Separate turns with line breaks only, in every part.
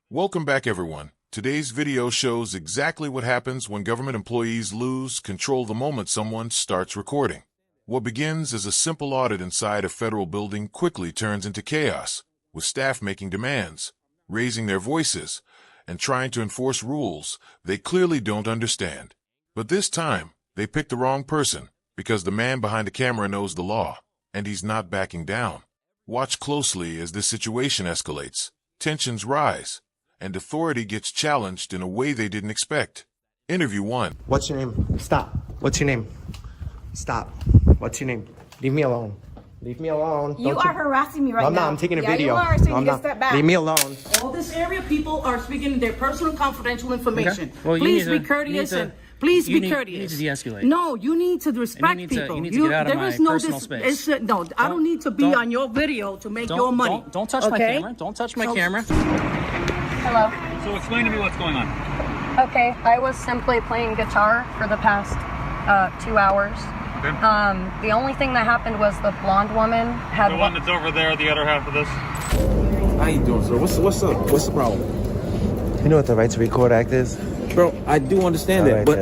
Welcome back, everyone. Today's video shows exactly what happens when government employees lose control the moment someone starts recording. What begins as a simple audit inside a federal building quickly turns into chaos, with staff making demands, raising their voices, and trying to enforce rules they clearly don't understand. But this time, they picked the wrong person, because the man behind the camera knows the law, and he's not backing down. Watch closely as this situation escalates, tensions rise, and authority gets challenged in a way they didn't expect. Interview 1.
What's your name? Stop. What's your name? Stop. What's your name? Leave me alone. Leave me alone.
You are harassing me right
now. I'm
now.
not. I'm taking a
yeah,
video.
You are, so
no,
you
I'm
need to
not.
step back.
Leave me alone.
All this area people are speaking their personal confidential information.
Okay. Well,
please be courteous and please be courteous.
You need to de-escalate.
No, you need to respect people.
You need to get out of my personal space.
No, I don't need to be on your video to make your money.
Don't touch my camera. Don't touch my camera.
Hello.
So explain to me what's going on.
Okay, I was simply playing guitar for the past 2 hours.
Okay.
The only thing that happened was the blonde woman had
The one that's over there, the other half of this.
How you doing, sir? What's up? What's the problem?
You know what the Right to Record Act is?
Bro, I do understand that, but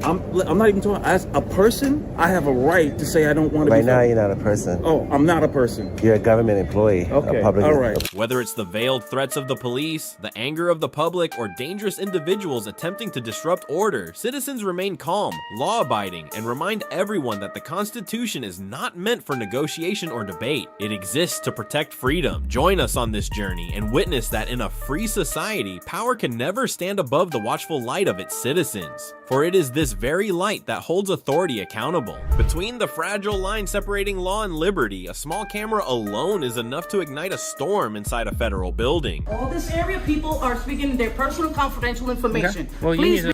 I'm not even talking as a person. I have a right to say I don't want to
Right
be
now, you're not a person.
Oh, I'm not a person.
You're a government employee.
Okay,
a public
all right.
Whether it's the veiled threats of the police, the anger of the public, or dangerous individuals attempting to disrupt order, citizens remain calm, law-abiding, and remind everyone that the Constitution is not meant for negotiation or debate. It exists to protect freedom. Join us on this journey and witness that in a free society, power can never stand above the watchful light of its citizens. For it is this very light that holds authority accountable. Between the fragile line separating law and liberty, a small camera alone is enough to ignite a storm inside a federal building.
All this area people are speaking their personal confidential information.
Okay. Well,
please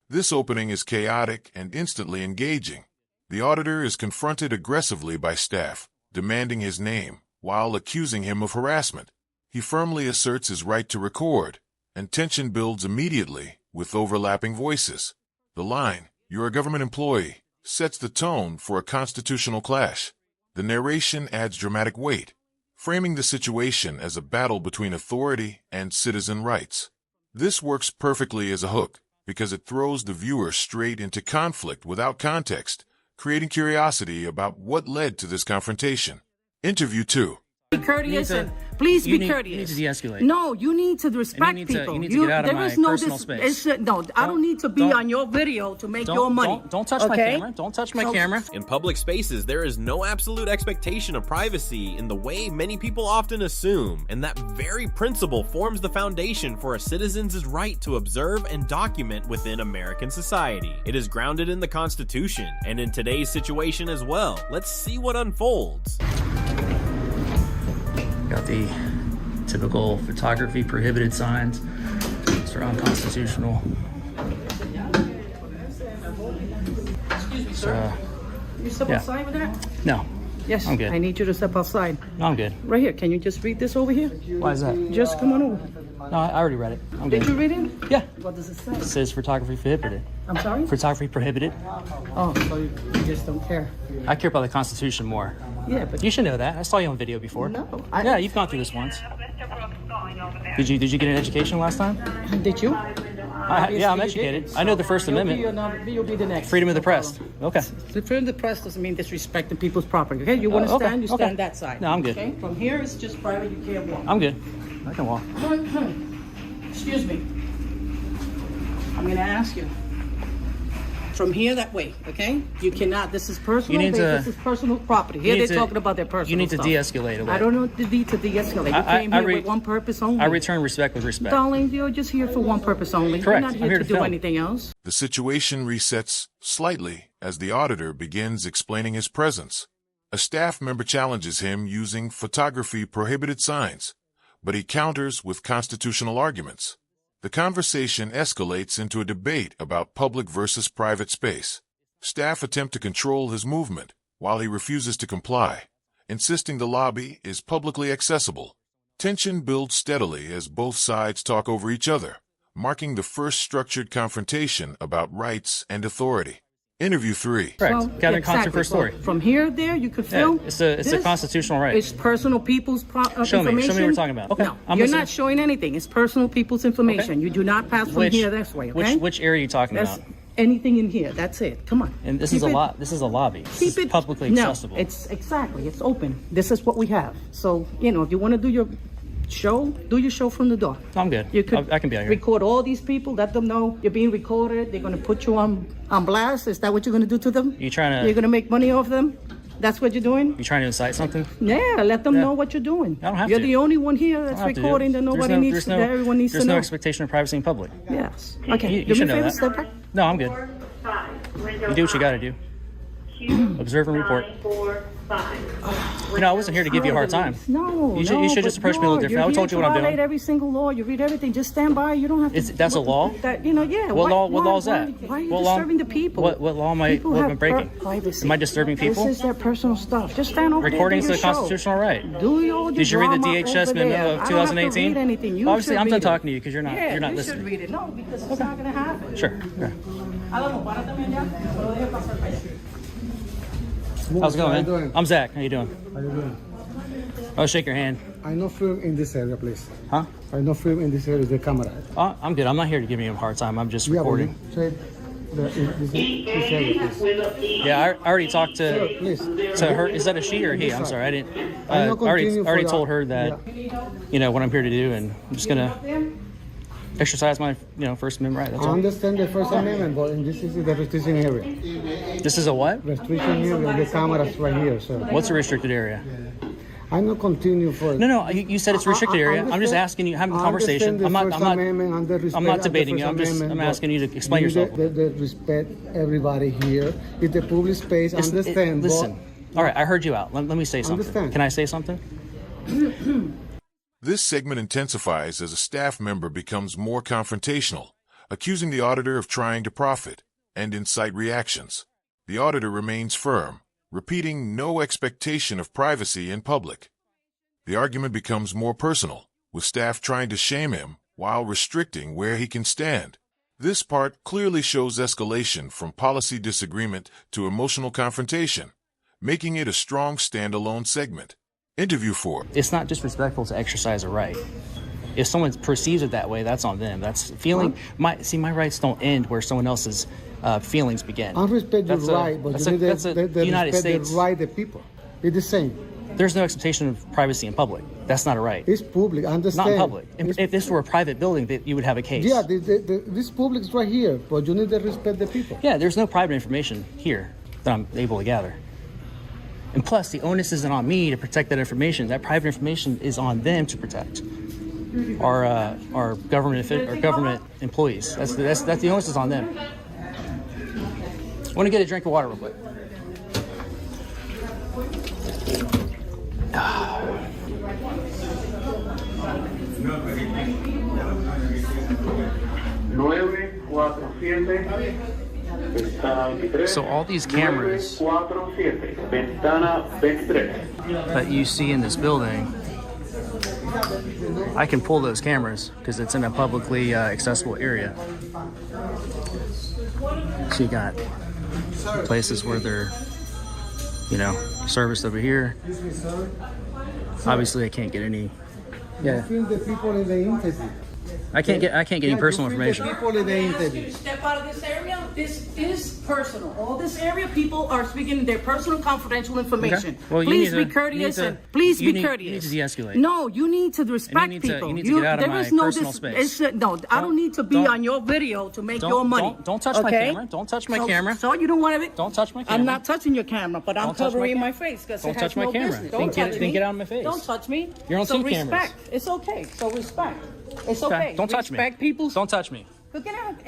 This opening is chaotic and instantly engaging. The auditor is confronted aggressively by staff, demanding his name, while accusing him of harassment. He firmly asserts his right to record, and tension builds immediately with overlapping voices. The line, "You're a government employee," sets the tone for a constitutional clash. The narration adds dramatic weight, framing the situation as a battle between authority and citizen rights. This works perfectly as a hook, because it throws the viewer straight into conflict without context, creating curiosity about what led to this confrontation. Interview 2.
be courteous and please be courteous.
You need to de-escalate.
No, you need to respect people.
You need to get out of my personal space.
No, I don't need to be on your video to make your money.
Don't touch my camera. Don't touch my camera.
In public spaces, there is no absolute expectation of privacy in the way many people often assume, and that very principle forms the foundation for a citizen's right to observe and document within American society. It is grounded in the Constitution, and in today's situation as well. Let's see what unfolds.
Got the typical photography prohibited signs. It's unconstitutional. So,
You step outside with that?
no.
Yes,
I'm good.
I need you to step outside.
No, I'm good.
Right here. Can you just read this over here?
Why is that?
Just come on over.
No, I already read it. I'm good.
Did you read it?
Yeah.
What does it
It
say?
says photography prohibited.
I'm sorry?
Photography prohibited.
Oh, so you just don't care.
I care about the Constitution more.
Yeah, but
You should know that. I saw you on video before.
no.
Yeah, you've gone through this once. Did you get an education last time?
Did you?
Yeah, I'm educated. I know the First Amendment.
You'll be the next.
Freedom of the press. Okay.
The freedom of the press doesn't mean disrespecting people's property. Okay, you want to
okay,
stand? You
okay.
stand that side.
No, I'm good.
Okay, from here it's just private. You can't walk.
I'm good. I can walk.
Excuse me. I'm gonna ask you. From here that way, okay? You cannot. This is personal.
You need to-
This is personal property. Here
need
they're
to-
talking about their personal
You need to
stuff.
de-escalate a
I
bit.
don't know the need to de-escalate. You came here with one purpose only.
I return respect with respect.
Darling, you're just here for one purpose only.
Correct.
You're not
I'm
here
here
to
to
do
film.
anything else.
The situation resets slightly as the auditor begins explaining his presence. A staff member challenges him using photography prohibited signs, but he counters with constitutional arguments. The conversation escalates into a debate about public versus private space. Staff attempt to control his movement while he refuses to comply, insisting the lobby is publicly accessible. Tension builds steadily as both sides talk over each other, marking the first structured confrontation about rights and authority. Interview 3.
Correct.
Well,
Gathering content
exactly.
for a story.
Well, from here, there, you could film.
Yeah, it's a
this.
constitutional right.
It's personal people's
Show me.
information.
Show me what we're talking about. Okay.
No,
I'm
you're
listening.
not showing anything. It's personal people's information.
Okay.
You do not pass from
Which,
here this way, okay?
which area are you talking
That's
about?
anything in here. That's it. Come on.
And this
Keep
is a
it-
lot. This is a lobby. This
Keep
is
it
publicly
no,
accessible.
it's exactly. It's open. This is what we have. So if you want to do your show, do your show from the door.
I'm good.
You could
I can be out here.
record all these people, let them know you're being recorded. They're going to put you on blast. Is that what you're going to do to them?
You trying to?
You're going to make money off them? That's what you're doing?
You trying to incite something?
Yeah, let them know what you're doing.
I don't have
You're
to.
the only one here
I
that's
don't have to do it.
recording that nobody needs to, that everyone needs to
There's
know.
no expectation of privacy in public.
Yes. Okay.
You
Do
should
me a
know
favor,
that.
step back.
No, I'm good. You do what you got to do. Observe and report. I wasn't here to give you a hard time.
No,
You should just approach me a little different. I told you what I'm doing.
You violate every single law. You read everything. Just stand by. You don't have to.
That's a law?
Yeah.
What law is that?
Why are you
What law-
disturbing the people?
What law am I
People have
breaking?
privacy.
Am I disturbing people?
This is their personal stuff. Just stand over
Recording is
there.
a constitutional right.
Do your
Did you read the
drama
DHS
over
memo
there.
of
I don't have to
2018?
read anything. You
Obviously,
should
I'm done
read it.
talking to you because you're not
You
listening.
should read it. No, because it's not going to happen.
Sure. Yeah.
Álvaro, párate allá. Solo deje pasar para allá.
How's it going, man?
doing?
I'm Zach. How you doing?
How you doing?
I'll shake your hand.
I no film in this area, please.
Huh?
I no film in this area, the camera.
I'm good. I'm not here to give you a hard time. I'm just
Yeah, but
recording.
you said this area, please.
Yeah, I already talked to
Please.
her. Is that a she or a he? I'm sorry, I didn't.
I
I
no continue
already
for
told
that.
her that what I'm here to do, and I'm just gonna exercise my First Amendment right. That's
I
all.
understand the First Amendment, but in this is the restriction area.
This is a what?
Restriction area, the cameras right here, sir.
What's a restricted area?
I no continue for.
No. You said it's a restricted area. I'm just asking you, having a conversation. I'm not debating you. I'm asking you to explain yourself.
The respect everybody here. It's the public space. Understand?
Listen. All right, I heard you out. Let me say something.
Understand.
Can I say something?
This segment intensifies as a staff member becomes more confrontational, accusing the auditor of trying to profit and incite reactions. The auditor remains firm, repeating no expectation of privacy in public. The argument becomes more personal, with staff trying to shame him while restricting where he can stand. This part clearly shows escalation from policy disagreement to emotional confrontation, making it a strong standalone segment. Interview 4.
It's not disrespectful to exercise a right. If someone perceives it that way, that's on them. That's feeling. My rights don't end where someone else's feelings begin.
I respect your right, but you need the
United
respect
States.
the right of the people. It's the same.
There's no expectation of privacy in public. That's not a right.
It's public. Understand?
Not in public. If this were a private building, that you would have a case.
Yeah, this public is right here, but you need to respect the people.
Yeah, there's no private information here that I'm able to gather. And plus, the onus isn't on me to protect that information. That private information is on them to protect. Our government employees. That's the onus is on them. I want to get a drink of water real quick. So all these cameras that you see in this building, I can pull those cameras because it's in a publicly accessible area. So you got places where they're, serviced over here. Obviously, I can't get any. Yeah.
Film the people in the interview.
I can't get any personal information.
The people in the interview.
Step out of this area. This is personal. All this area, people are speaking their personal, confidential information.
Okay. Well,
please be courteous and please be courteous.
You need to de-escalate.
No, you need to respect people.
You need to get out of my personal space.
No, I don't need to be on your video to make your money.
Don't touch my camera. Don't touch my camera.
So you don't want to.
Don't touch my camera.
I'm not touching your camera, but I'm covering my face because
Don't touch my camera.
Don't touch me.
Get out of my face.
Don't touch me.
You're on two cameras.
Respect. It's okay. So respect. It's okay.
Don't touch me.
Respect people.
Don't touch me.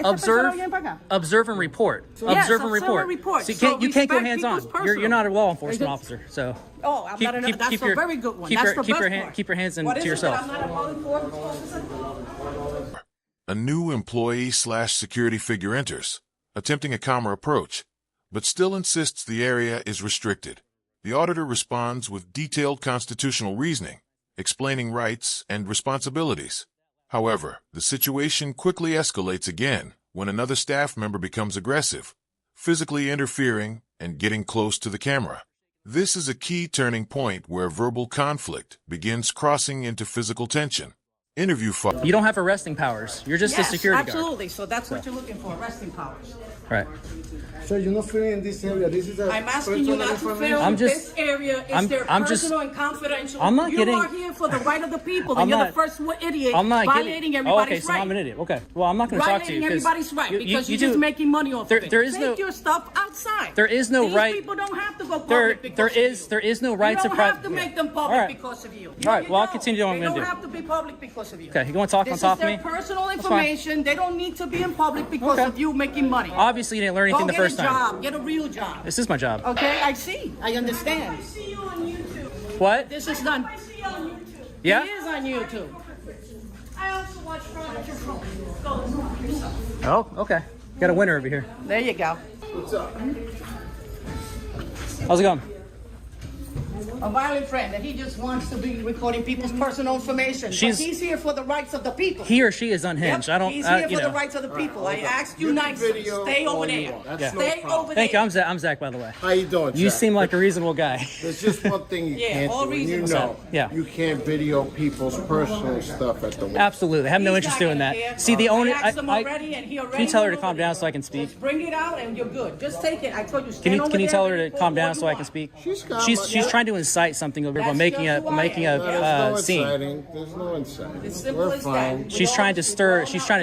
Observe
and report.
Yes,
Observe and report.
So
See, you can't go hands on.
people's
You're not a law
personal.
enforcement officer, so.
Oh, I'm not enough. That's a very good one. That's the best part.
Keep your hands
What
to
is it
yourself.
that I'm not a law enforcement officer?
A new employee/security figure enters, attempting a calmer approach, but still insists the area is restricted. The auditor responds with detailed constitutional reasoning, explaining rights and responsibilities. However, the situation quickly escalates again when another staff member becomes aggressive, physically interfering, and getting close to the camera. This is a key turning point where verbal conflict begins crossing into physical tension. Interview file.
You don't have arresting powers. You're just a security guard.
Absolutely. So that's what you're looking for, arresting powers.
Right.
So you're not filming in this area. This is a
I'm asking you not to film this area. It's their personal and confidential.
I'm not
you
getting.
You are here for the right of the people, and
I'm
you're
not,
the first idiot
I'm not
violating
getting,
everybody's
okay, so
right.
I'm an idiot. Okay. Well, I'm not going to talk to you.
Violating everybody's right because
you
you're just making money off of it.
There is
Take your stuff outside.
There is no
These
right.
people don't have to go public
there is no right to
You don't have to make them public because of you.
All right. Well, I'll continue doing what I'm going to do.
They don't have to be public because of you.
Okay. You want to talk on top of me?
This is their personal information. They don't need to be in public because of you making money.
Obviously, you didn't learn anything the first time.
Get a real job.
This is my job.
Okay, I see. I understand.
I see you on YouTube.
What?
This is done.
I see you on YouTube.
Yeah?
It is on YouTube.
I also watch Furniture Phone.
Oh, okay. Got a winner over here.
There you go.
What's up?
How's it going?
A violent friend, and he just wants to be recording people's personal information. But he's here for the rights of the people.
He or she is unhinged.
Yep,
I don't.
He's here for the rights of the people. I asked you nicely. Stay over there. Stay over there.
Thank you. I'm Zach, by the way.
How you doing,
You
Zach?
seem like a reasonable guy.
There's just one thing you can't
all
do. And you
reasonable.
know,
Yeah.
you can't video people's personal stuff at the window.
Absolutely. I have no
He's
interest
not
doing
gonna
that.
care.
See, the owner.
I asked him already, and he already
Can you tell her to
knows
calm
what
down
it
so I can
is.
speak?
Just bring it out, and you're good. Just take it. I told you.
Can you tell her to calm down so I can speak?
She's
She's trying to incite something over by making a scene.
There's no inciting.
It's simple
We're
as
fine.
that.
She's trying to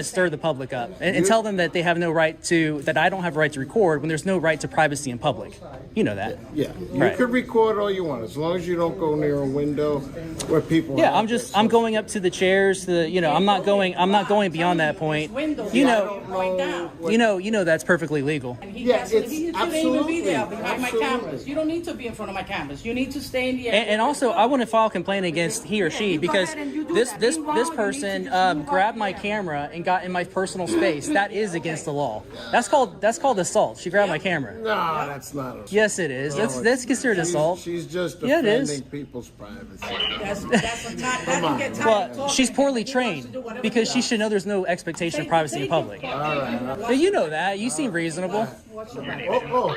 stir the public up and tell them that they have no right to, that I don't have a right to record when there's no right to privacy in public. You know that.
Yeah, you
Right.
can record all you want as long as you don't go near a window where people.
Yeah,
have
I'm going up to the chairs. I'm not going beyond that point. You know that's perfectly legal.
Yeah, it's
He shouldn't even be there
absolutely,
behind my
absolutely.
cameras. You don't need to be in front of my cameras. You need to stay in the area.
And also, I want to file a complaint against he or she
you go
because
ahead and you do
this
that.
this
Meanwhile,
this
you need to
person
just move
grabbed
on.
my camera and got in my personal space. That is against the law. That's called assault. She grabbed my camera.
No, that's not. Assault.
Yes, it is. That's considered assault.
She's just
Yeah, it
defending
is.
people's privacy.
That's a that can get tired of
Well,
talking.
she's poorly
He wants to
trained
do whatever
because
he
she should know there's no expectation of privacy in public.
All right.
But you know that. You seem reasonable.
Oh,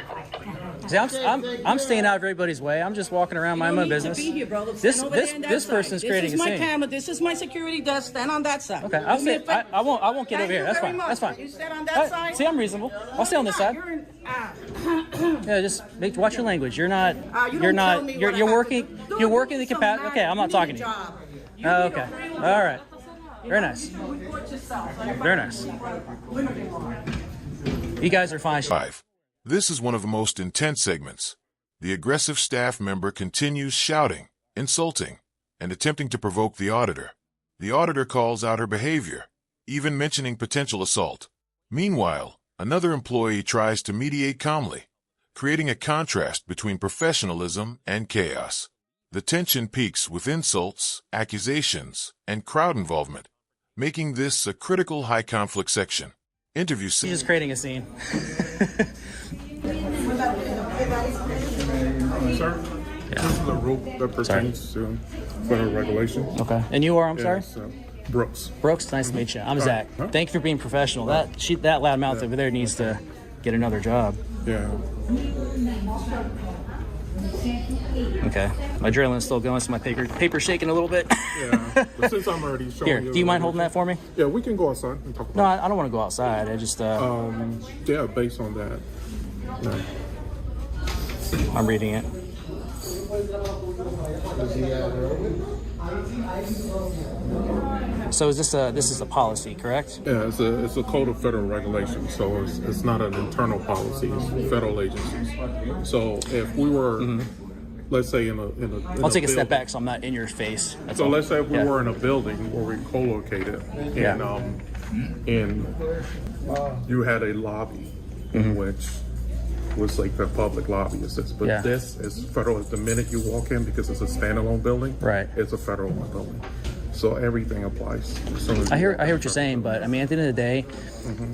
See, I'm staying out of everybody's way. I'm just walking around
You don't
minding my
need to
business.
be here, bro.
This
Stand over there on that
this
side.
person's creating a
This is my
scene.
camera. This is my security desk. Stand on that side.
Okay, I'll
Do me a
stay.
favor.
I won't get
Thank
over here.
you
That's
very
fine.
much.
That's fine.
You stand on that
All right,
side.
see, I'm reasonable. I'll stay on this side.
You're in,
Yeah, just watch your language. You're not.
you
You're
don't tell
not.
me
You're
what I have to
working.
do.
You're working the
Do
capacity.
something.
Okay, I'm not
You
talking
need
to
a
you.
job. You
Oh,
need
okay.
a real
All
job.
right. Very nice.
Report yourself.
Very nice. You guys are fine.
5. This is one of the most intense segments. The aggressive staff member continues shouting, insulting, and attempting to provoke the auditor. The auditor calls out her behavior, even mentioning potential assault. Meanwhile, another employee tries to mediate calmly, creating a contrast between professionalism and chaos. The tension peaks with insults, accusations, and crowd involvement, making this a critical high-conflict section. Interview
She's
scene.
just creating a scene.
Sir, this is a rule that pertains to federal regulations.
Okay. And you are? I'm sorry.
It's, Brooks.
Brooks, nice to meet you. I'm Zach.
Huh?
Thank you for being professional. That loudmouth over there needs to get another job.
Yeah.
Okay. My adrenaline's still going, so my paper's shaking a little bit.
Yeah. But since I'm already showing
Here,
you.
do you mind holding that for me?
Yeah, we can go outside and talk
No,
about
I don't want to go outside. I just,
it. Yeah, based on that. Yeah.
I'm reading it. So this is a policy, correct?
Yeah, it's a code of federal regulations, so it's not an internal policy. It's federal agencies. So if we were, let's say in a
I'll take a
building-
step back so I'm not in your face. That's
So
all.
let's say if we
Yeah.
were in a building where we co-located, and you had a lobby in which was like the public lobby assist, but
Yeah.
this is federal. The minute you walk in, because it's a standalone building,
Right.
It's a federal building, so everything applies. As soon as
I
you
hear
walk
what you're
in.
saying, but I mean, at the end of the day,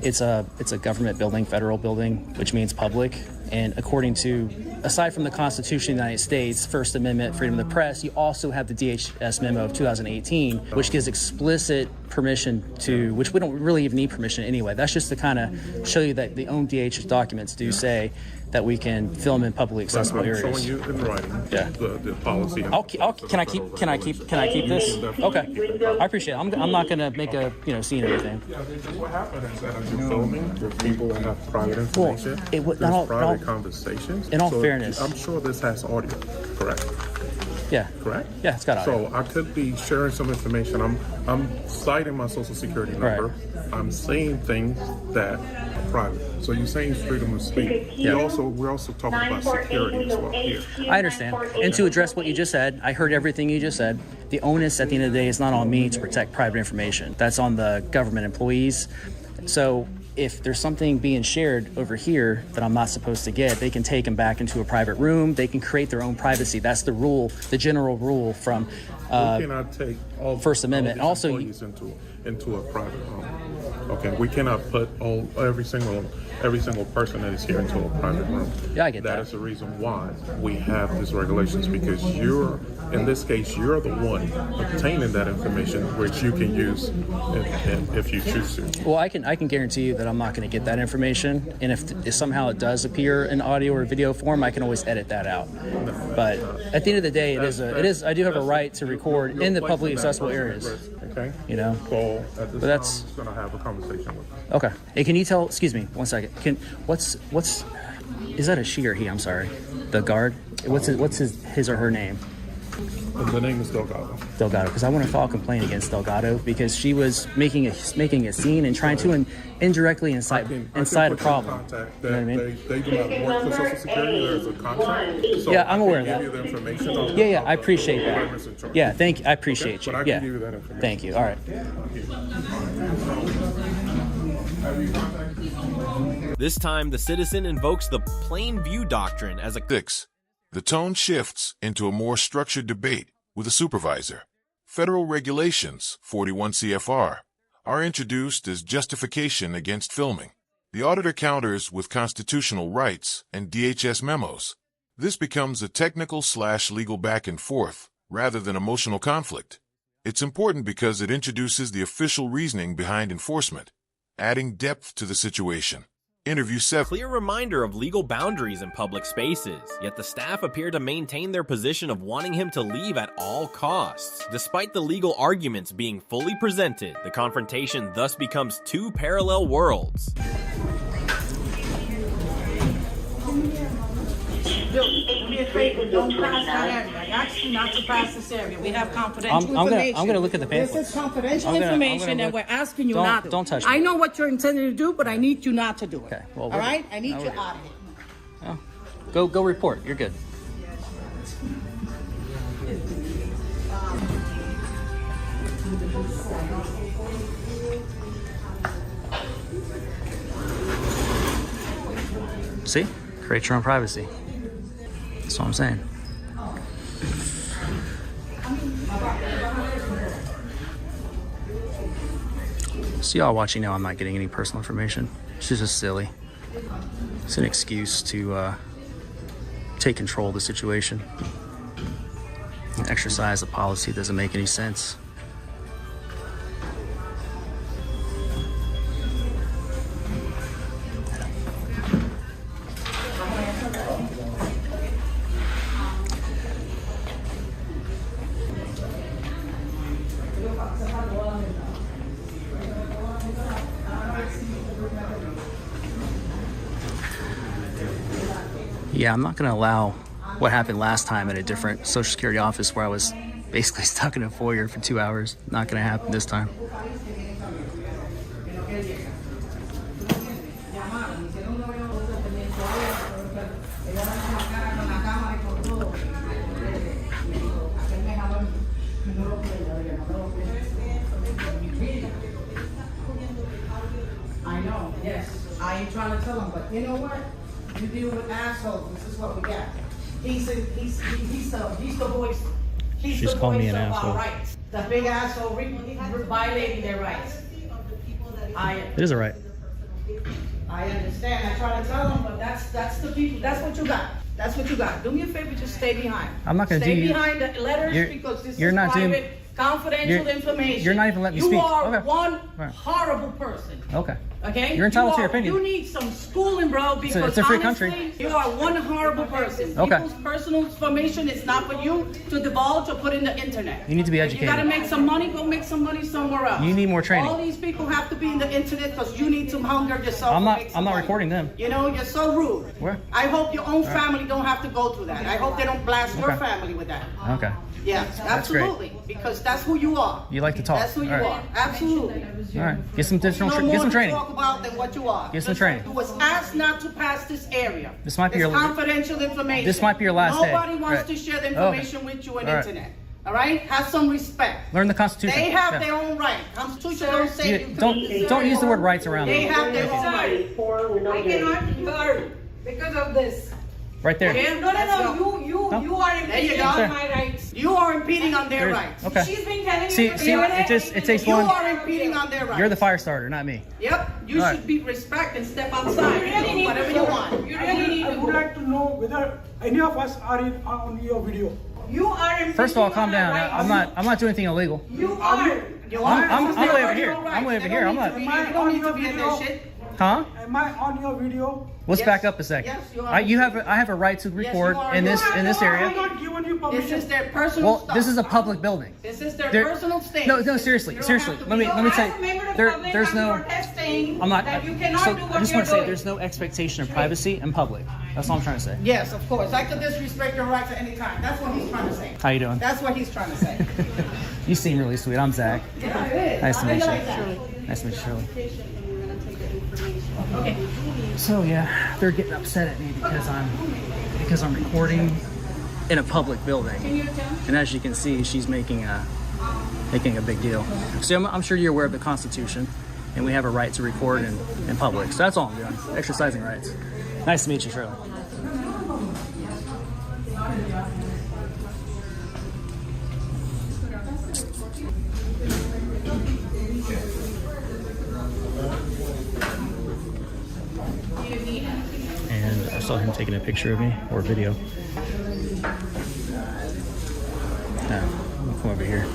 it's a government building, federal building, which means public. And according to, aside from the Constitution of the United States, First Amendment, freedom of the press, you also have the DHS memo of 2018, which gives explicit permission to, which we don't really even need permission anyway. That's just to kind of show you that the own DHS documents do say that we can film in publicly accessible areas.
I'm showing you in writing the policy.
Can I keep this? Okay, I appreciate it. I'm not gonna make a scene or anything.
Yeah, what happened is that as you're filming with people that have private information,
Well,
private conversations.
In all fairness,
I'm sure this has audio, correct?
Yeah.
Correct?
Yeah, it's got audio.
So I could be sharing some information. I'm citing my social security number.
Right.
I'm saying things that are private. So you're saying freedom of speech.
Yeah.
We're also talking about security as well here.
I understand. And to address what you just said, I heard everything you just said. The onus at the end of the day is not on me to protect private information. That's on the government employees. So if there's something being shared over here that I'm not supposed to get, they can take them back into a private room. They can create their own privacy. That's the rule, the general rule from
we cannot take all
First Amendment.
All
Also,
employees into a private room. Okay, we cannot put every single person that is here into a private room.
Yeah, I get that.
That is the reason why we have these regulations, because in this case, you're the one obtaining that information, which you can use if you choose to.
well, I can guarantee you that I'm not going to get that information. And if somehow it does appear in audio or video form, I can always edit that out. But at the end of the day, I do have a right to record in the publicly accessible areas.
Okay.
So
at this
but that's
time, I'm just going to have a conversation with them.
okay. Hey, can you tell? Excuse me, 1 second. What's is that a she or he? I'm sorry. The guard. What's his or her name?
The name is Delgado.
Delgado, because I want to file a complaint against Delgado because she was making a scene and trying to indirectly incite a problem. You know what I mean?
They do not work for Social Security. There's a contract. So
Yeah, I'm aware of
I
that.
can give you the information.
Yeah, I appreciate that. Yeah, thank you. I appreciate you.
But I
Yeah,
can give you that information.
thank you. All right.
This time, the citizen invokes the plain view doctrine as a
6. The tone shifts into a more structured debate with a supervisor. Federal regulations, 41 CFR, are introduced as justification against filming. The auditor counters with constitutional rights and DHS memos. This becomes a technical/legal back and forth rather than emotional conflict. It's important because it introduces the official reasoning behind enforcement, adding depth to the situation. Interview 7.
clear reminder of legal boundaries in public spaces, yet the staff appear to maintain their position of wanting him to leave at all costs. Despite the legal arguments being fully presented, the confrontation thus becomes two parallel worlds.
Do me a favor, don't pass that area. I asked you not to pass this area. We have confidential information.
I'm gonna look at the pamphlets.
This is confidential
I'm gonna
information, and
look.
we're asking you
Don't-
not to.
don't touch me.
I know what you're intending to do, but I need you not to do it.
Okay, well,
all right? I need
now
you
we're
out of here.
Go report. You're good. See? Create your own privacy. That's what I'm saying. So y'all watching now, I'm not getting any personal information. It's just silly. It's an excuse to take control of the situation. Exercise the policy doesn't make any sense. Yeah, I'm not going to allow what happened last time at a different Social Security office where I was basically stuck in a foyer for 2 hours. Not going to happen this time.
I know, yes. I ain't trying to tell him, but you know what? You deal with assholes. This is what we got. He's the voice.
She's calling me an asshole.
Rights. The big asshole violating their rights.
It is a right.
I understand. I try to tell them, but that's the people. That's what you got. That's what you got. Do me a favor, just stay behind.
I'm not gonna
stay
do you.
behind the letters because this
You're
is
not
private
doing.
confidential information.
You're not even letting me
You
speak.
are
Okay.
one
Right.
horrible person.
Okay.
Okay?
You're entitled to
You
your opinion.
You need some schooling, bro, because
it's a free
honestly,
country.
you are one horrible person.
Okay.
People's personal information is not for you to divulge or put in the internet.
You need to be
If you gotta
educated.
make some money, go make some money somewhere else.
You need more training.
All these people have to be in the internet because you need to hunger yourself.
I'm
to
not-
make some
I'm not
money.
recording them.
You know, you're so rude.
Where?
I hope your own family don't have to go through that. I hope they don't blast your
Okay.
family with that.
Okay.
Yes,
great.
absolutely. Because that's who you are.
You like to talk.
That's who you
All right.
are. Absolutely.
All right. Get some additional.
No
Get
more
some
to
training.
talk about than what you are.
Get some
Just
training.
You was asked not to pass this area.
This might be
It's
your-
confidential information.
This might be your last day.
Nobody wants
Right.
to share the
Okay.
information with you on
All right.
internet. All right? Have some respect.
Learn the Constitution.
They have
Yeah.
their own right. Constitution don't say you
Don't use the word rights around
They
me.
have their own right.
I cannot hear because of this.
Right there.
Yeah?
No, you are
There you
impeding
go.
on my rights.
You are impeding on their
There-
rights.
Okay.
She's been telling
See,
you for
see, it takes
You
one.
are impeding on their rights.
You're the fire starter, not me.
Yep. You
All
should
right.
be respect and step outside.
You really need
Whatever
to
you
go.
want.
You really need
I
to
would
go.
like to know whether any of us are on your video.
You are impeding
First of all, calm
on our
down.
rights.
I'm not doing anything illegal.
You are.
You
I'm
This is
way
their
over here.
personal
I'm way
rights.
over
They
here.
don't
I'm
need
not.
to be- You don't need to be in that shit.
Huh?
Am I on your video?
Let's
Yes.
back up a second.
Yes, you are.
I have a right to record
you are.
in this
I'm
area.
not giving you
This
permission.
is their personal
Well,
stuff.
this is a public building.
This is their
There-
personal stance.
No, seriously,
You don't
seriously.
have to
Let
be-
me
So
tell you.
as a member of the
There,
public,
there's
I'm
no.
protesting
I'm not.
that you cannot
So
do
I
what
just
you're
want to say
doing.
there's no expectation of privacy in public. That's all I'm trying to say.
Yes, of course. I could disrespect your rights at any time. That's what he's trying to say.
How you doing?
That's what he's trying to say.
You seem really sweet. I'm Zach.
Yeah, it is.
Nice to
How
meet
you
you.
like that?
Nice to meet you, Shirley.
Okay.
So yeah, they're getting upset at me because I'm recording in a public building, and as you can see, she's making a big deal. So I'm sure you're aware of the Constitution, and we have a right to record in public. So that's all I'm doing, exercising rights. Nice to meet you, Shirley. And I saw him taking a picture of me, or video. I'll come over here.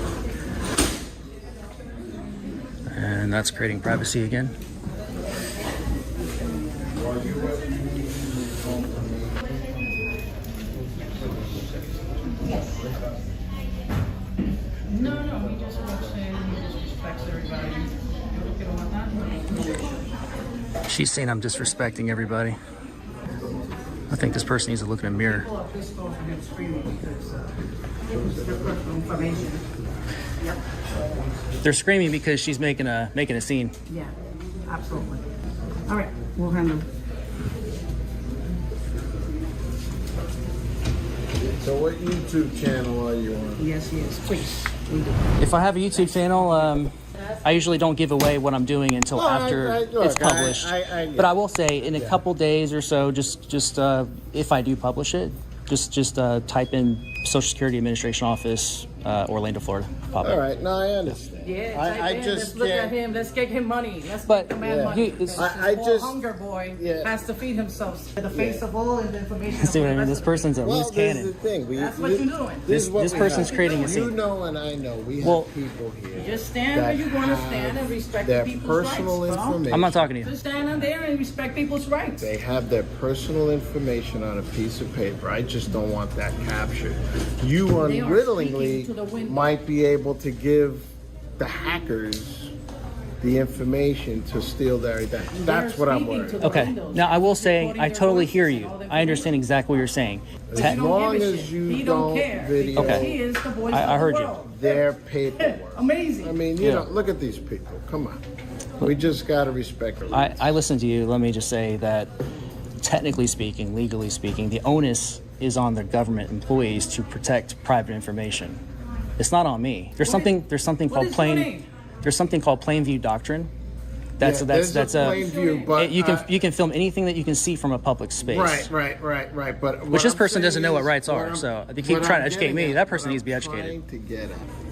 And that's creating privacy again.
No, he just walks in, he just respects everybody. You don't want that?
She's saying I'm disrespecting everybody. I think this person needs to look in a mirror.
Pull up this phone for him screaming because it's their personal information. Yep.
They're screaming because she's making a scene.
Yeah, absolutely. All right, we'll handle it.
So what YouTube channel are you on?
Yes, please.
If I have a YouTube channel, I usually don't give away what I'm doing until after it's published. But I will say, in a couple days or so, just if I do publish it, just type in Social Security Administration Office, Orlando, Florida. Pop
All
up.
right, no, I understand.
Yeah,
I just
let's look at
can't.
him. Let's get him money. Let's
But
get the man
yeah.
money.
I
Poor
just-
hunger boy
yeah.
has to feed himself. The face of all and the information.
See what I mean? This person's a
Well,
loose
this is
cannon.
the thing.
That's what you're doing.
This
what we
person's
have.
creating a scene.
You know, and I know we have
Well,
people here.
Just stand where you want to stand and respect
their
people's
personal
rights, bro.
information.
I'm not talking to you.
Just stand on there and respect people's rights.
They have their personal information on a piece of paper. I just don't want that captured. You
They are
unwittingly
speaking to the window.
might be able to give the hackers the information to steal their identity. That's what I'm
speaking
worried
to
about.
the
Okay.
windows.
Now I will say
Recording
I
their
totally
voices,
hear you.
all their
I understand exactly what you're saying.
As
He don't
long
give a
as
shit.
you
He don't
don't
care.
video
because
Okay.
He is the voice
I
of the
heard you.
world.
their paperwork.
Amazing.
I mean, you
Yeah.
know, look at these people. Come on. We just got to respect the rules.
I listen to you. Let me just say that technically speaking, legally speaking, the onus is on the government employees to protect private information. It's not on me. There's something
what
called
is your name?
There's something called plain view doctrine. That's
Yeah, there's
that's
a plain view, but
you can film anything that you can see from a public space.
Right. But
Which this person doesn't know what rights are, so they keep trying to educate me. That person needs to be educated.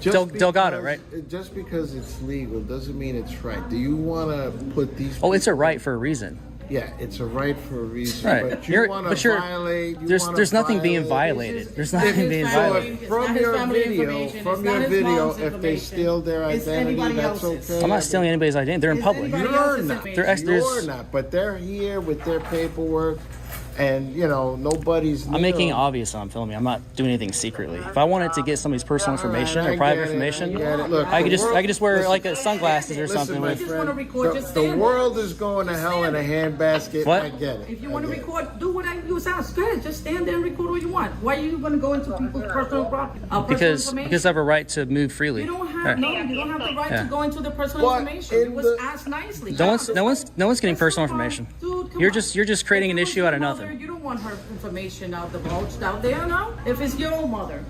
Delgado, right?
Just because it's legal doesn't mean it's right. Do you want to put these?
Oh, it's a
people-
right for a reason.
Yeah, it's a right for a reason.
Right.
But you want to violate.
There's nothing being violated. There's nothing being violated.
From your video, if they steal their identity, that's okay.
I'm not stealing anybody's identity. They're in public.
You're not.
You're
not. But they're here with their paperwork. And nobody's.
I'm making it obvious that I'm filming. I'm not doing anything secretly. If I wanted to get somebody's personal information or private information, I could just wear like sunglasses or something.
My friend, the world is going to hell in a handbasket.
What?
I get it.
If you want to record, do what you sound good. Just stand there and record all you want. Why are you going to go into people's personal property?
Because I have a right to move freely.
You don't have you don't have the right to go into the personal information. It was asked nicely.
No one's getting personal information. You're just creating an issue out of nothing.
You don't want her information out divulged out there, no? If it's your own mother.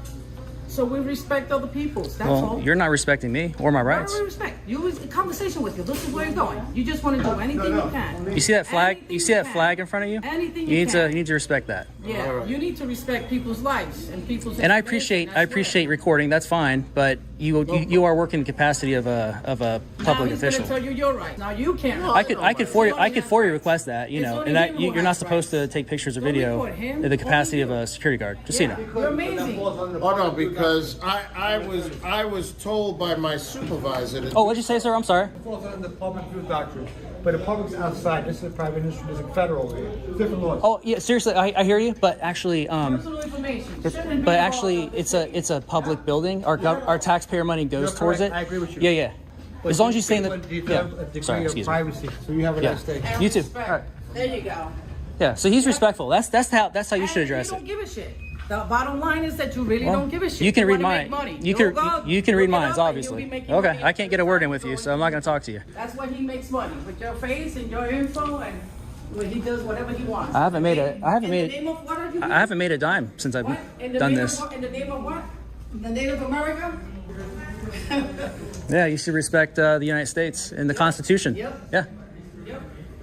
So we respect other people's. That's all.
You're not respecting me or my rights.
Why do we respect? You was a conversation with you. This is where you're going. You just want to do anything you can.
You see that flag?
Anything
you see that flag in front of you?
Anything
you
can.
need to respect that.
Yeah, you need to respect people's lives and people's.
And I appreciate recording. That's fine, but you are working in the capacity of a public official.
Now he's going to tell you you're right. Now you can't.
I could for you request that, and you're not supposed to take pictures or video in the capacity of a security guard. Just so you know.
You're amazing.
Oh no, because I was told by my supervisor that.
Oh, what'd you say, sir? I'm sorry.
It falls under the public view doctrine, but the public's outside. This is a private industry. This is a federal. Different laws.
Oh yeah, seriously, I hear you, but actually,
Personal information.
it's a public building. Our taxpayer money goes towards it.
I agree with you.
Yeah. As long as you stay in the
Sorry, excuse me. Privacy. So you have a nice day.
You too. All right.
There you go.
Yeah. So he's respectful. That's how you should address
You
it.
don't give a shit. The bottom line is that you really don't give a shit.
You can read
mine.
mine. You can read mine, obviously. Okay. I can't get a word in with you, so I'm not going to talk to you.
That's what he makes money with your face and your info, and when he does whatever he wants.
I haven't made a dime since I've done this.
In the name of what? In the name of America?
Yeah, you should respect the United States and the Constitution.
Yep.
Yeah.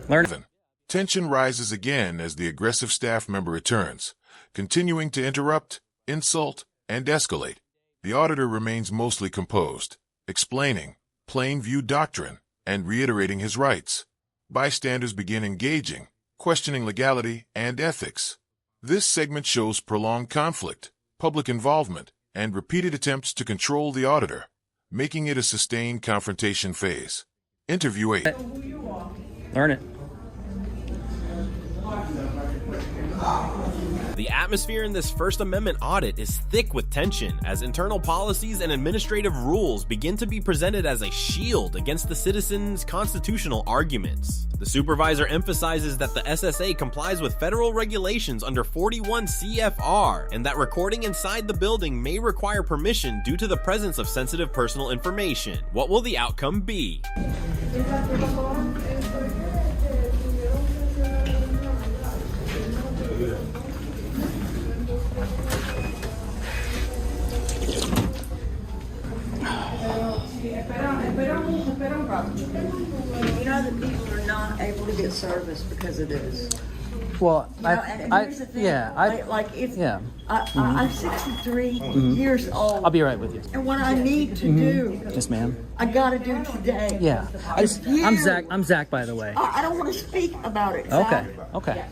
Learn.
Tension rises again as the aggressive staff member returns, continuing to interrupt, insult, and escalate. The auditor remains mostly composed, explaining plain view doctrine and reiterating his rights. Bystanders begin engaging, questioning legality and ethics. This segment shows prolonged conflict, public involvement, and repeated attempts to control the auditor, making it a sustained confrontation phase. Interview 8.
Learn it.
The atmosphere in this First Amendment audit is thick with tension as internal policies and administrative rules begin to be presented as a shield against the citizens' constitutional arguments. The supervisor emphasizes that the SSA complies with federal regulations under 41 CFR and that recording inside the building may require permission due to the presence of sensitive personal information. What will the outcome be?
You know that people are not able to get service because of this.
Well,
here's the thing. I'm 63 years old.
I'll be right with you.
And what I need to do,
Yes, ma'am.
I gotta do today.
Yeah. I'm Zach, by the way.
I don't want to speak about it. Zach.
Okay.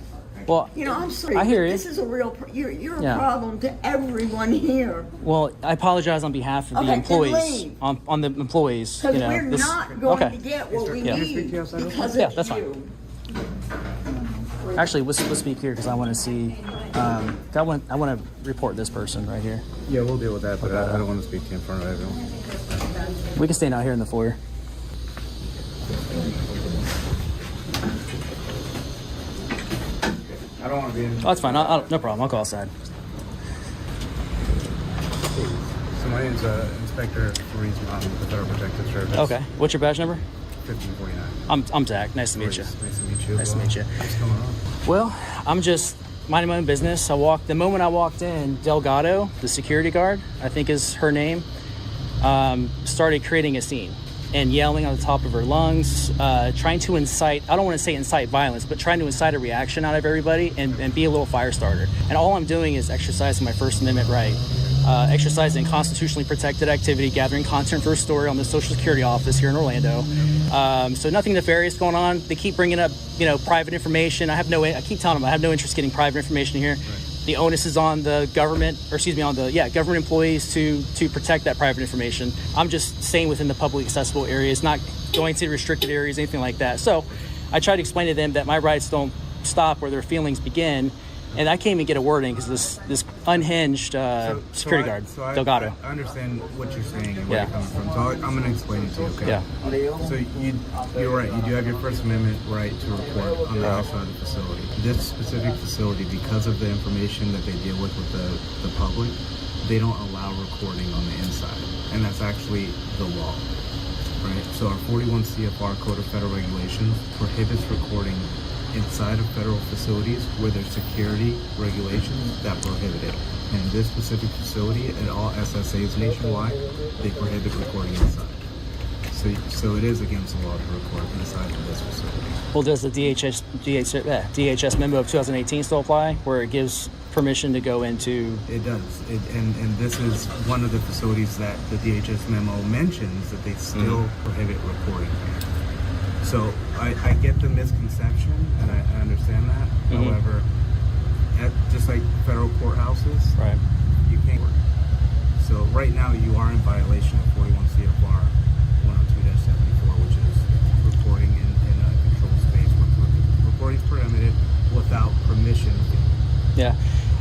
Well,
I'm sorry.
I hear you.
This is a real. You're a problem to everyone here.
Well, I apologize on behalf of the employees. On the employees.
Because we're not going to get what we need because of
that's
you.
Fine. Actually, let's speak here because I want to see. I want to report this person right here.
Yeah, we'll deal with that, but I don't want to speak to you in front of everyone.
We can stand out here in the foyer.
I don't want to be in.
Oh, that's fine. No problem. I'll go outside.
So my name's Inspector Maurice from the Federal Protective Service.
Okay. What's your badge number?
1549.
I'm Zach. Nice to meet you.
Nice to meet you.
Nice to meet you.
What's going on?
Well, I'm just minding my own business. The moment I walked in, Delgado, the security guard, I think is her name, started creating a scene and yelling on the top of her lungs, trying to incite, I don't want to say incite violence, but trying to incite a reaction out of everybody and be a little fire starter. And all I'm doing is exercising my First Amendment right exercising constitutionally protected activity, gathering content for a story on the Social Security office here in Orlando. So nothing nefarious going on. They keep bringing up, private information. I keep telling them I have no interest getting private information here. Right. The onus is on the government, government employees to protect that private information. I'm just staying within the publicly accessible areas, not going to restricted areas, anything like that. So I try to explain to them that my rights don't stop where their feelings begin. And I can't even get a word in because this unhinged security guard, Delgado.
I understand what you're saying and where you're coming from. So I'm going to explain it to you, okay?
Yeah.
So you're right. You do have your First Amendment right to report on the outside of the facility. This specific facility, because of the information that they deal with the public, they don't allow recording on the inside. And that's actually the law, right? So our 41 CFR Code of Federal Regulations prohibits recording inside of federal facilities where there's security regulations that prohibit it. And in this specific facility, at all SSAs nationwide, they prohibit recording inside. So it is against the law to record inside of this facility.
Well, does the DHS memo of 2018 still apply, where it gives permission to go into?
It does. And this is one of the facilities that the DHS memo mentions that they still prohibit recording. So I get the misconception, and I understand that. However, just like federal courthouses,
right,
you can't work. So right now you are in violation of 41 CFR 102-74, which is recording in a controlled space where recording is permitted without permission.
Yeah.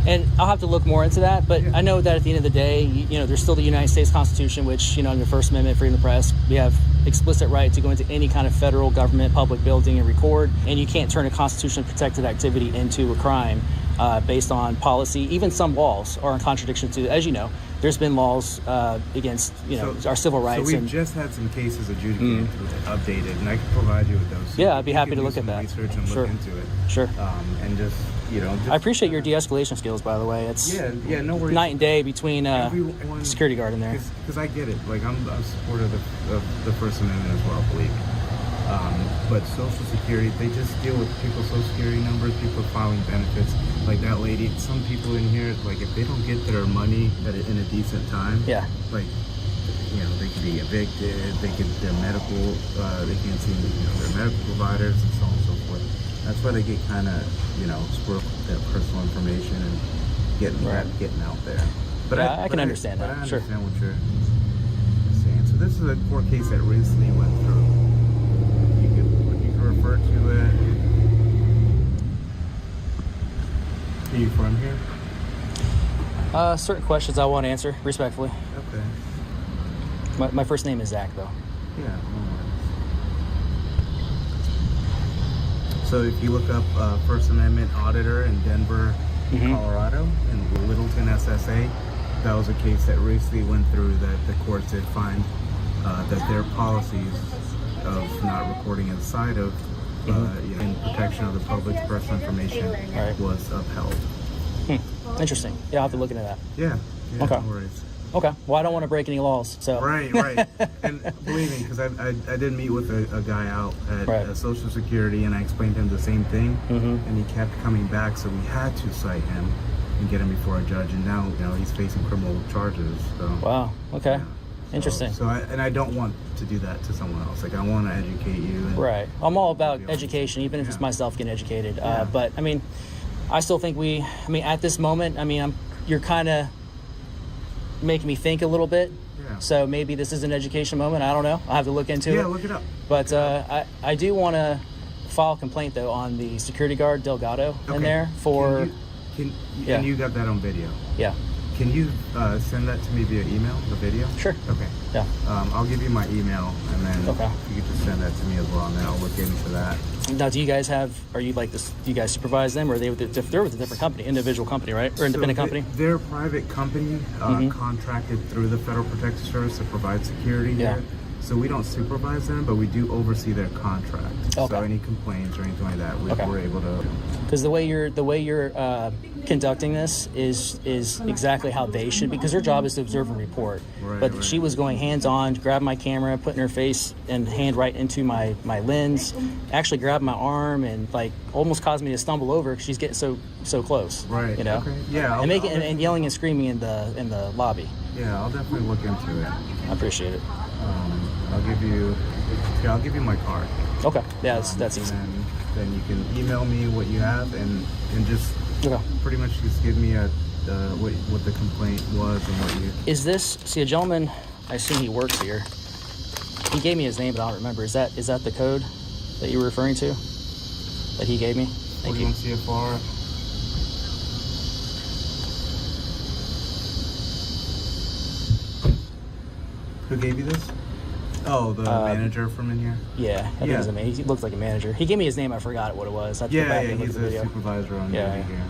And I'll have to look more into that, but I know that at the end of the day, there's still the United States Constitution, which, under the First Amendment, freedom of the press, we have explicit right to go into any kind of federal government public building and record, and you can't turn a constitutionally protected activity into a crime based on policy. Even some laws are in contradiction to, as you know, there's been laws against, our civil rights.
So we've just had some cases adjudicated, updated, and I can provide you with those.
Yeah, I'd be happy to look at that.
Research and look into it.
Sure.
And just,
I appreciate your de-escalation skills, by the way. It's
no worries.
Night and day between security guard in there.
Because I get it. Like, I'm a supporter of the First Amendment as well, believe me. But Social Security, they just deal with people's Social Security numbers, people filing benefits. Like that lady, some people in here, like if they don't get their money in a decent time, like, they could be evicted, their medical, they can't see, their medical providers and so on and so forth. That's why they get kind of, squirrel their personal information and getting out there. But
I can understand that.
I understand what you're saying. So this is a court case that recently went through. You can refer to it. Are you from here?
Certain questions I won't answer respectfully.
Okay.
My first name is Zach, though.
Yeah. So if you look up First Amendment Auditor in Denver, Colorado, and Littleton SSA, that was a case that recently went through that the courts did find that their policies of not recording inside of in protection of the public's personal information was upheld.
Interesting. Yeah, I'll have to look into that.
Yeah.
Okay.
No worries.
Okay. Well, I don't want to break any laws, so.
Right. And believe me, because I did meet with a guy out at Social Security, and I explained to him the same thing, and he kept coming back, so we had to cite him and get him before a judge, and now he's facing criminal charges. So.
Wow. Okay. Yeah. Interesting.
So I don't want to do that to someone else. Like, I want to educate you.
Right. I'm all about education, even if it's myself getting educated. But I mean, I still think at this moment, you're kind of making me think a little bit. Yeah. So maybe this is an education moment. I don't know. I'll have to look into it.
Yeah, look it up.
But I do want to file a complaint, though, on the security guard, Delgado, in there for...
And you got that on video?
Yeah.
Can you send that to me via email, the video?
Sure.
Okay.
Yeah.
I'll give you my email, and then you can just send that to me as well, and then I'll look into that.
Now, do you guys are you like this? Do you guys supervise them, or are they're with a different company, individual company, right? Or independent company?
They're a private company contracted through the Federal Protective Service to provide security here. So we don't supervise them, but we do oversee their contract.
Okay.
So any complaints or anything like that, we're able to.
Because the way you're conducting this is exactly how they should be. Because her job is to observe and report.
Right,
But
right.
she was going hands-on, grabbed my camera, putting her face and hand right into my lens, actually grabbed my arm and like almost caused me to stumble over because she's getting so close.
Right.
You know.
Okay. Yeah.
And yelling and screaming in the lobby.
Yeah, I'll definitely look into it.
I appreciate it.
I'll give you my card.
Okay. Yeah, that's easy.
And then you can email me what you have and just pretty much just give me what the complaint was and what you.
Is this a gentleman? I assume he works here. He gave me his name, but I don't remember. Is that the code that you were referring to? That he gave me? Thank you.
CFR. Who gave you this? Oh, the manager from in here?
Yeah, I think it was he looked like a manager. He gave me his name, I forgot what it was. I have to go back and look
he's
at the
a
video.
supervisor on
Yeah.
here.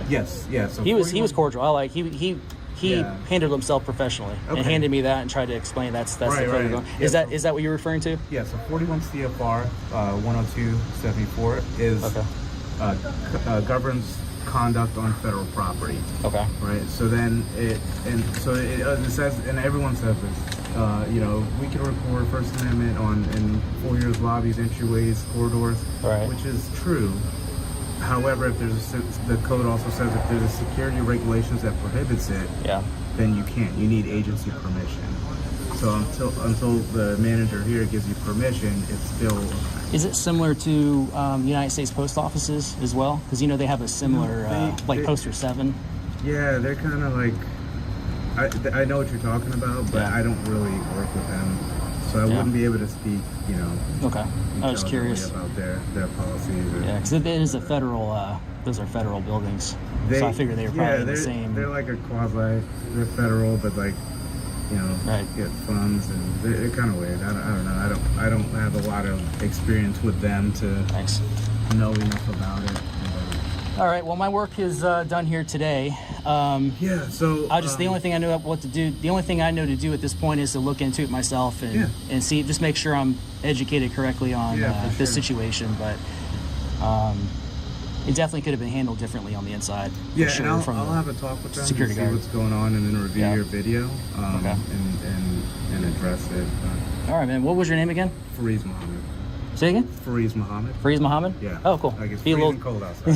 Yes, yeah. So
he was cordial. I like he handled himself professionally and handed me that and tried to explain that's the code.
Right.
Is that what you're referring to?
Yeah, so 41 CFR 10274 is governs conduct on federal property.
Okay.
Right. So then it says, and everyone says this. We can record First Amendment in foyers, lobbies, entryways, corridors, which is true. However, if the code also says if there's a security regulations that prohibits it, then you can't. You need agency permission. So until the manager here gives you permission, it's still.
Is it similar to United States post offices as well? Because they have a similar Poster 7.
Yeah, they're kind of like. I know what you're talking about, but I don't really work with them, so I wouldn't be able to speak.
Okay. I was curious
about their policies.
Yeah, because it is a federal. Those are federal buildings, so I figured they were probably the same.
They're like a quasi. They're federal, but like. Get funds, and they're kind of weird. I don't know. I don't have a lot of experience with them to know enough about it.
All right. Well, my work is done here today.
So
the only thing I know what to do. The only thing I know to do at this point is to look into it myself and see, just make sure I'm educated correctly on this situation. But it definitely could have been handled differently on the inside.
Yeah,
for sure,
and
from
I'll have a talk with them
security
and see
guard.
what's going on, and then review your video and address it.
All right, man. What was your name again?
Fariz Muhammad.
Say again?
Fariz Muhammad.
Fariz Muhammad?
Yeah.
Oh, cool.
Like it's
Be a
freezing
little
cold outside.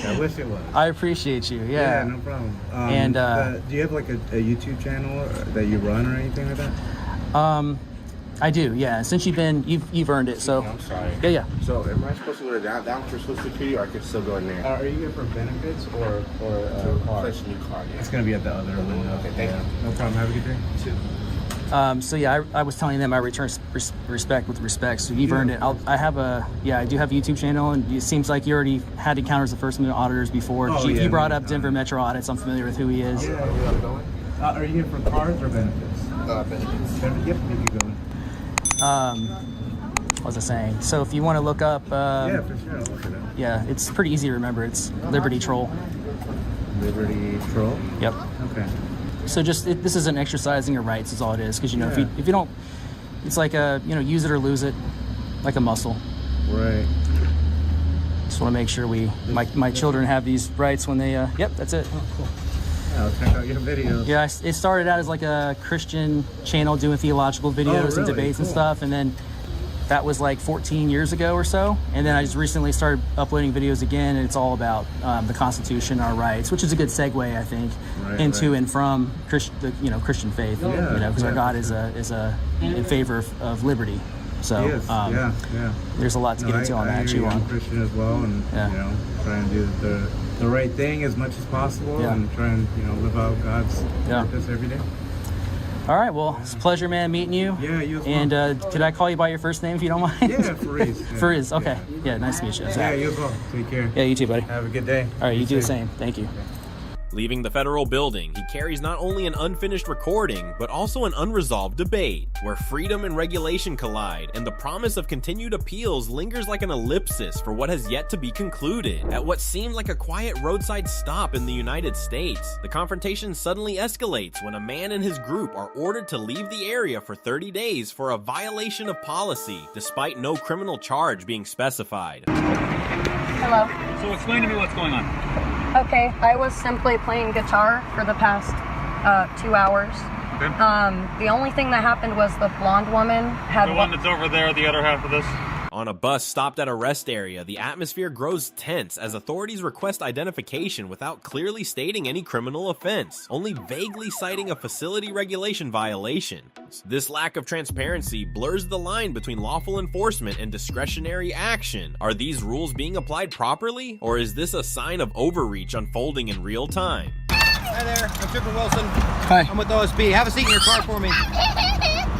I wish it was.
I appreciate you. Yeah.
Yeah, no problem.
And
do you have like a YouTube channel that you run or anything like that?
I do. Yeah. Since you've earned it. So.
I'm sorry.
Yeah.
So am I supposed to go down for Social Security, or I could still go in there?
Are you here for benefits or car?
Fetch a new car. Yeah.
It's gonna be at the other window.
Okay, thank you.
No problem. Have a good day.
I was telling them I return respect with respect. So you've earned it. I do have a YouTube channel, and it seems like you already had encounters with First Amendment auditors before. You brought up Denver Metro Audits. I'm familiar with who he is.
Are you here for cars or benefits?
Benefits.
Yep, you can go.
What was I saying? So if you want to look up,
yeah, for sure. I'll look it up.
Yeah, it's pretty easy to remember. It's Liberty Troll.
Liberty Troll.
Yep.
Okay.
So this isn't exercising your rights, is all it is. Because if you don't, it's like use it or lose it, like a muscle.
Right.
Just want to make sure my children have these rights when they. Yep, that's it.
Oh, cool. Yeah, I'll check out your videos.
Yeah, it started out as like a Christian channel doing theological videos and debates and stuff, and then that was like 14 years ago or so. And then I just recently started uploading videos again, and it's all about the Constitution, our rights, which is a good segue, I think, into and from Christian faith. Because our God is in favor of liberty. So there's a lot to get into on that.
I'm Christian as well, and trying to do the right thing as much as possible, and try and live out God's purpose every day.
All right, well, it's a pleasure, man, meeting you.
Yeah, you as well.
And could I call you by your first name if you don't mind?
Yeah, Fariz.
Fariz, okay. Yeah, nice to meet you.
Yeah, you as well. Take care.
Yeah, you too, buddy.
Have a good day.
All right, you do the same. Thank you.
Leaving the federal building, he carries not only an unfinished recording, but also an unresolved debate, where freedom and regulation collide, and the promise of continued appeals lingers like an ellipsis for what has yet to be concluded. At what seemed like a quiet roadside stop in the United States, the confrontation suddenly escalates when a man and his group are ordered to leave the area for 30 days for a violation of policy, despite no criminal charge being specified.
Hello.
So explain to me what's going on.
Okay, I was simply playing guitar for the past 2 hours.
Okay.
The only thing that happened was the blonde woman had
The one that's over there, the other half of this.
On a bus stopped at a rest area, the atmosphere grows tense as authorities request identification without clearly stating any criminal offense, only vaguely citing a facility regulation violation. This lack of transparency blurs the line between lawful enforcement and discretionary action. Are these rules being applied properly, or is this a sign of overreach unfolding in real time?
Hi there, I'm Trooper Wilson.
Hi.
I'm with OSP. Have a seat in your car for me.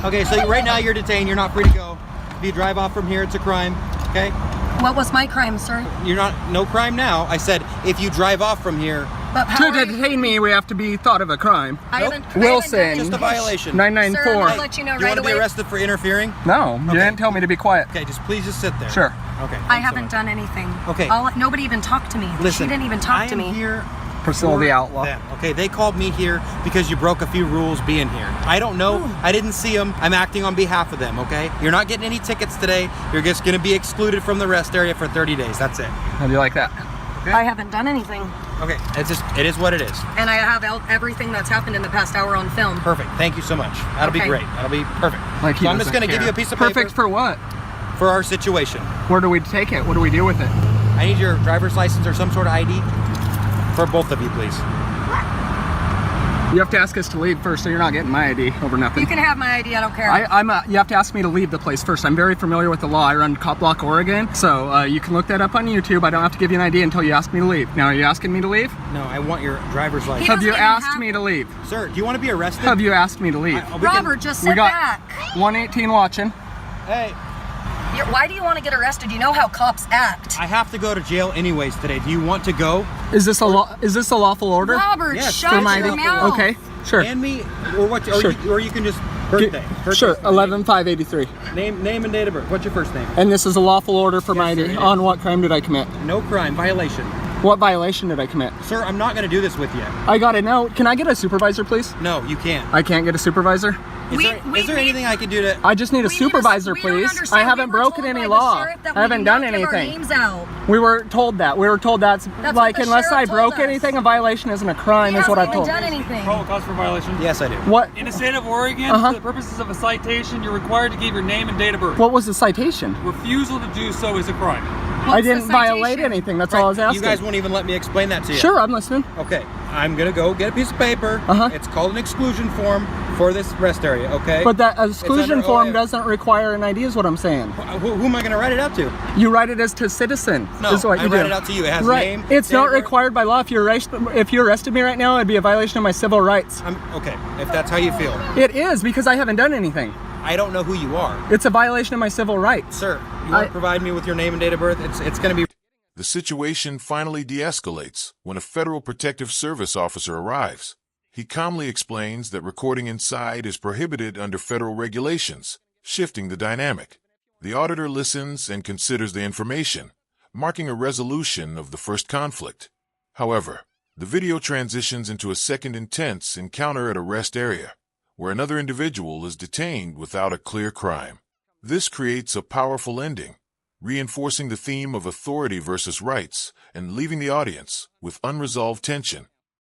Okay, so right now you're detained. You're not free to go. If you drive off from here, it's a crime. Okay?
What was my crime, sir?
You're not, no crime now. I said if you drive off from here.
But how
To detain me, we have to be thought of a crime.
I
Nope.
haven't.
Wilson.
Just a violation.
994.
Sir, I'm gonna let you know
You
right
want to be
away.
arrested for interfering?
No, you didn't tell me to be quiet.
Okay, please just sit there.
Sure.
Okay.
I haven't done anything.
Okay.
Nobody even talked to me.
Listen,
She didn't even talk to
I
me.
am here
Priscilla
for
the outlaw.
them. Okay, they called me here because you broke a few rules being here. I don't know. I didn't see them. I'm acting on behalf of them, okay? You're not getting any tickets today. You're just going to be excluded from the rest area for 30 days. That's it.
How do you like that?
Okay.
I haven't done anything.
Okay, it is what it is.
And I have everything that's happened in the past hour on film.
Perfect. Thank you so much. That'll be
Okay.
great. That'll be perfect.
Like he
So I'm just
doesn't
going to give
care.
you a piece of
Perfect
paper
for what?
for our situation.
Where do we take it? What do we do with it?
I need your driver's license or some sort of ID for both of you, please.
You have to ask us to leave first, so you're not getting my ID over nothing.
You can have my ID, I don't care.
You have to ask me to leave the place first. I'm very familiar with the law. I run Cop Block Oregon, so you can look that up on YouTube. I don't have to give you an ID until you ask me to leave. Now, are you asking me to leave?
No, I want your driver's license.
Have you asked me to leave?
Sir, do you want to be arrested?
Have you asked me to leave?
Robert, just
we
sit
got
back.
118 watching.
Hey.
Why do you want to get arrested? You know how cops act.
I have to go to jail anyways today. Do you want to go?
Is this a lawful order?
Robert,
Yes.
shut
For my
your
ID?
mouth.
Okay, sure.
Hand me, or what?
Sure.
Or you can just birthday.
Sure, 11/5/83.
Name and date of birth. What's your first name?
And this is a lawful order for my ID. On what crime did I commit?
No crime, violation.
What violation did I commit?
Sir, I'm not going to do this with you.
I got a note. Can I get a supervisor, please?
No, you can't.
I can't get a supervisor?
Is there anything I can do to...
I just need a supervisor, please. I haven't broken any law. I haven't done anything. We were told that. We were told that's like,
what the
unless I
sheriff
broke
told us.
anything, a violation isn't a crime, is what I told.
done anything.
Probable cause for violation?
Yes, I do.
What?
In the state of Oregon, for the purposes of a citation, you're required to give your name and date of birth.
What was the citation?
Refusal to do so is a crime.
I didn't violate anything. That's all I was asking.
You guys won't even let me explain that to you.
Sure, I'm listening.
Okay, I'm going to go get a piece of paper. It's called an exclusion form for this rest area, okay?
But that exclusion
under
form
OA.
doesn't require an ID is what I'm saying.
Who am I going to write it out to?
You write it as to citizen.
No,
is what
I
you
write
do.
it out to you. It has
right.
name,
It's
date
not
of birth.
required by law. If you arrested me right now, it'd be a violation of my civil rights.
Okay, if that's how you feel.
It is, because I haven't done anything.
I don't know who you are.
It's a violation of my civil rights.
Sir, you want to provide me with your name and date of birth? It's going to be...
The situation finally de-escalates when a Federal Protective Service officer arrives. He calmly explains that recording inside is prohibited under federal regulations, shifting the dynamic. The auditor listens and considers the information, marking a resolution of the first conflict. However, the video transitions into a second intense encounter at a rest area, where another individual is detained without a clear crime. This creates a powerful ending, reinforcing the theme of authority versus rights and leaving the audience with unresolved tension.